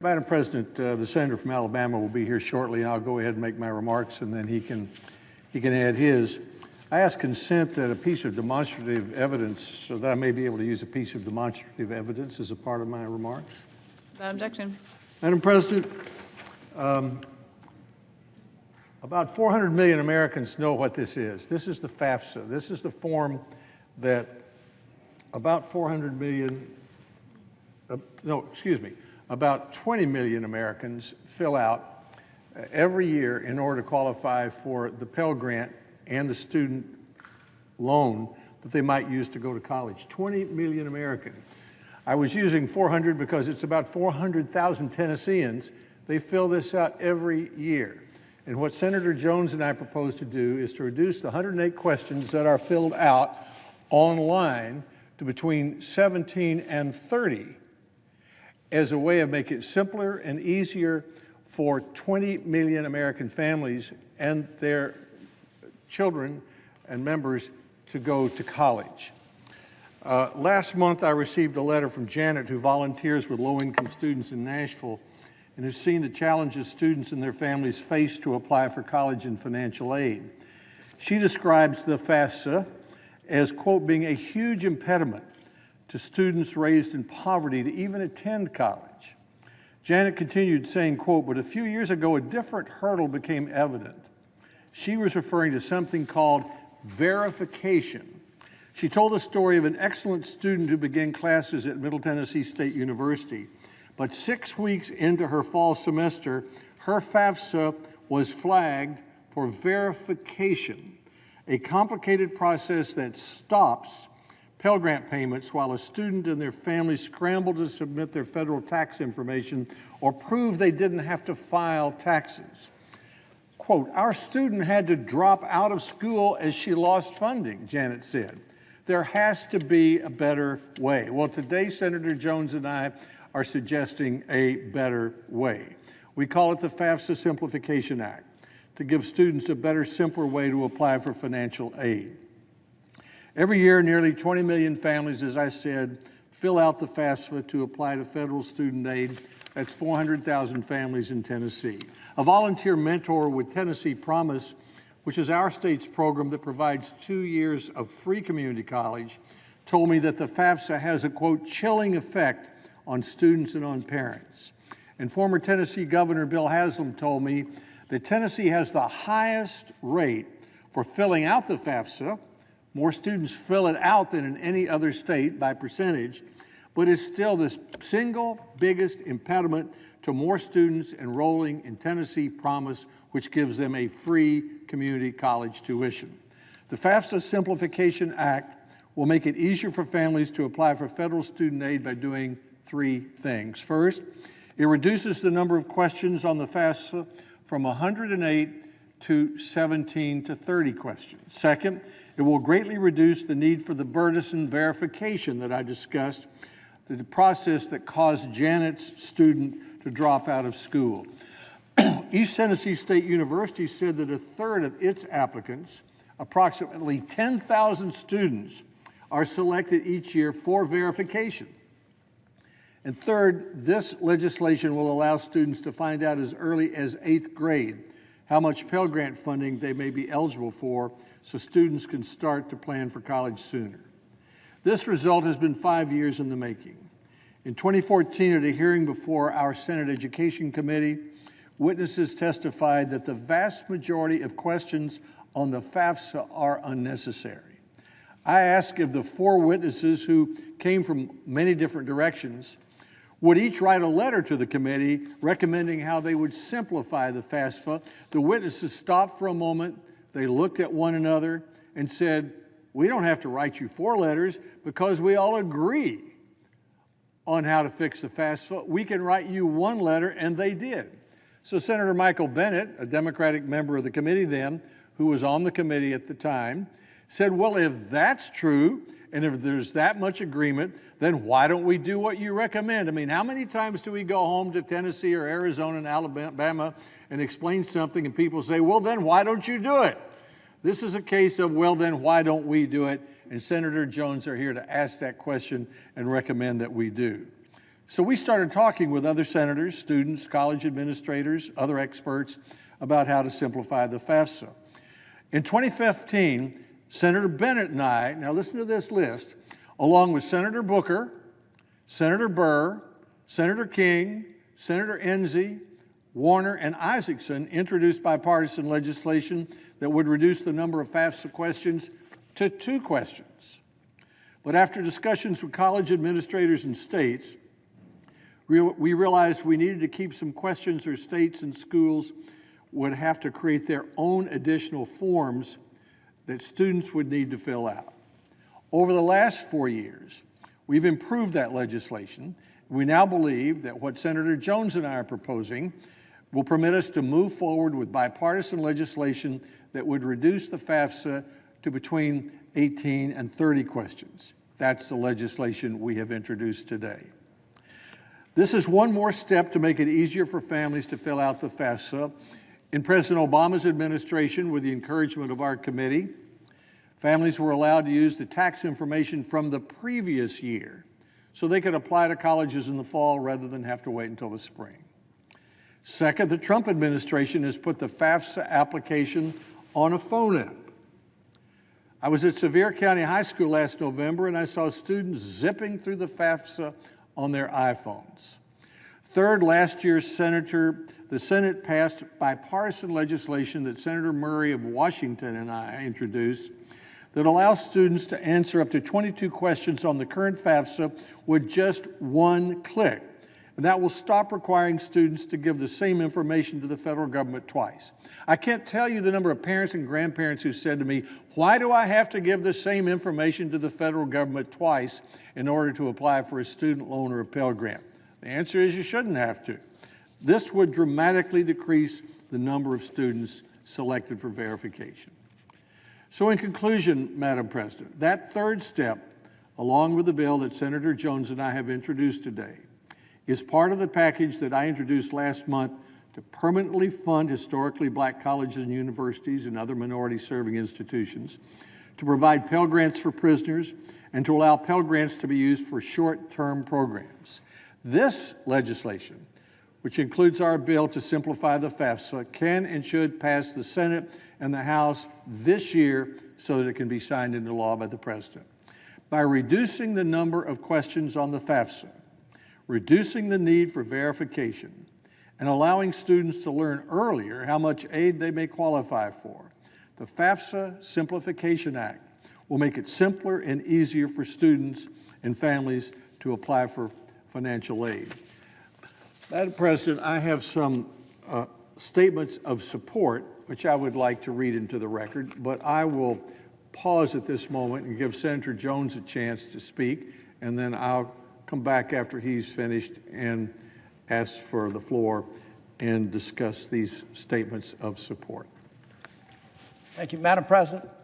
Madam President, the senator from Alabama will be here shortly, and I'll go ahead and make my remarks, and then he can add his. I ask consent that a piece of demonstrative evidence, so that I may be able to use a piece of demonstrative evidence as a part of my remarks. Without objection. Madam President, about 400 million Americans know what this is. This is the Fafsa. This is the form that about 400 million, about 20 million Americans fill out every year in order to qualify for the Pell Grant and the student loan that they might use to go to college. 20 million Americans. I was using 400 because it's about 400,000 Tennesseans. They fill this out every year. And what Senator Jones and I propose to do is to reduce the 108 questions that are filled out online to between 17 and 30 as a way of making it simpler and easier for 20 million American families and their children and members to go to college. Last month, I received a letter from Janet, who volunteers with low-income students in Nashville and has seen the challenges students and their families face to apply for college and financial aid. She describes the FAFSA as, quote, being a huge impediment to students raised in poverty to even attend college. Janet continued saying, quote, but a few years ago, a different hurdle became evident. She was referring to something called verification. She told the story of an excellent student who began classes at Middle Tennessee State University, but 6 weeks into her fall semester, her FAFSA was flagged for verification, a complicated process that stops Pell Grant payments while a student and their family scramble to submit their federal tax information or prove they didn't have to file taxes. Quote, our student had to drop out of school as she lost funding, Janet said. There has to be a better way. Well, today, Senator Jones and I are suggesting a better way. We call it the FAFSA Simplification Act, to give students a better, simpler way to apply for financial aid. Every year, nearly 20 million families, as I said, fill out the FAFSA to apply to federal student aid. That's 400,000 families in Tennessee. A volunteer mentor with Tennessee Promise, which is our state's program that provides 2 years of free community college, told me that the FAFSA has a, quote, chilling effect on students and on parents. And former Tennessee Governor Bill Haslam told me that Tennessee has the highest rate for filling out the FAFSA. More students fill it out than in any other state by percentage, but is still the single biggest impediment to more students enrolling in Tennessee Promise, which gives them a free community college tuition. The FAFSA Simplification Act will make it easier for families to apply for federal student aid by doing 3 things. First, it reduces the number of questions on the FAFSA from 108 to 17 to 30 questions. Second, it will greatly reduce the need for the burdensome verification that I discussed, the process that caused Janet's student to drop out of school. East Tennessee State University said that a third of its applicants, approximately 10,000 students, are selected each year for verification. And third, this legislation will allow students to find out as early as 8th grade how much Pell Grant funding they may be eligible for, so students can start to plan for college sooner. This result has been 5 years in the making. In 2014, at a hearing before our Senate Education Committee, witnesses testified that the vast majority of questions on the FAFSA are unnecessary. I asked if the 4 witnesses who came from many different directions would each write a letter to the committee recommending how they would simplify the FAFSA. The witnesses stopped for a moment, they looked at one another and said, we don't have to write you 4 letters because we all agree on how to fix the FAFSA. We can write you 1 letter, and they did. So Senator Michael Bennett, a Democratic member of the committee then, who was on the committee at the time, said, well, if that's true, and if there's that much agreement, then why don't we do what you recommend? I mean, how many times do we go home to Tennessee or Arizona and Alabama and explain something and people say, well, then why don't you do it? This is a case of, well, then why don't we do it? And Senator Jones are here to ask that question and recommend that we do. So we started talking with other senators, students, college administrators, other experts about how to simplify the FAFSA. In 2015, Senator Bennett and I, now listen to this list, along with Senator Booker, Senator Burr, Senator King, Senator Enzi, Warner, and Isaacson, introduced bipartisan legislation that would reduce the number of FAFSA questions to 2 questions. But after discussions with college administrators and states, we realized we needed to keep some questions, or states and schools would have to create their own additional forms that students would need to fill out. Over the last 4 years, we've improved that legislation. We now believe that what Senator Jones and I are proposing will permit us to move forward with bipartisan legislation that would reduce the FAFSA to between 18 and 30 questions. That's the legislation we have introduced today. This is one more step to make it easier for families to fill out the FAFSA. In President Obama's administration, with the encouragement of our committee, families were allowed to use the tax information from the previous year so they could apply to colleges in the fall rather than have to wait until the spring. Second, the Trump administration has put the FAFSA application on a phone app. I was at Sevier County High School last November, and I saw students zipping through the FAFSA on their iPhones. Third, last year, the Senate passed bipartisan legislation that Senator Murray of Washington and I introduced that allows students to answer up to 22 questions on the current FAFSA with just 1 click. And that will stop requiring students to give the same information to the federal government twice. I can't tell you the number of parents and grandparents who said to me, why do I have to give the same information to the federal government twice in order to apply for a student loan or a Pell Grant? The answer is you shouldn't have to. This would dramatically decrease the number of students selected for verification. So in conclusion, Madam President, that third step, along with the bill that Senator Jones and I have introduced today, is part of the package that I introduced last month to permanently fund historically black colleges and universities and other minority-serving institutions, to provide Pell Grants for prisoners, and to allow Pell Grants to be used for short-term programs. This legislation, which includes our bill to simplify the FAFSA, can and should pass the Senate and the House this year so that it can be signed into law by the President. By reducing the number of questions on the FAFSA, reducing the need for verification, and allowing students to learn earlier how much aid they may qualify for, the FAFSA Simplification Act will make it simpler and easier for students and families to apply for financial aid. Madam President, I have some statements of support, which I would like to read into the record, but I will pause at this moment and give Senator Jones a chance to speak, and then I'll come back after he's finished and ask for the floor and discuss these statements of support. Thank you, Madam President.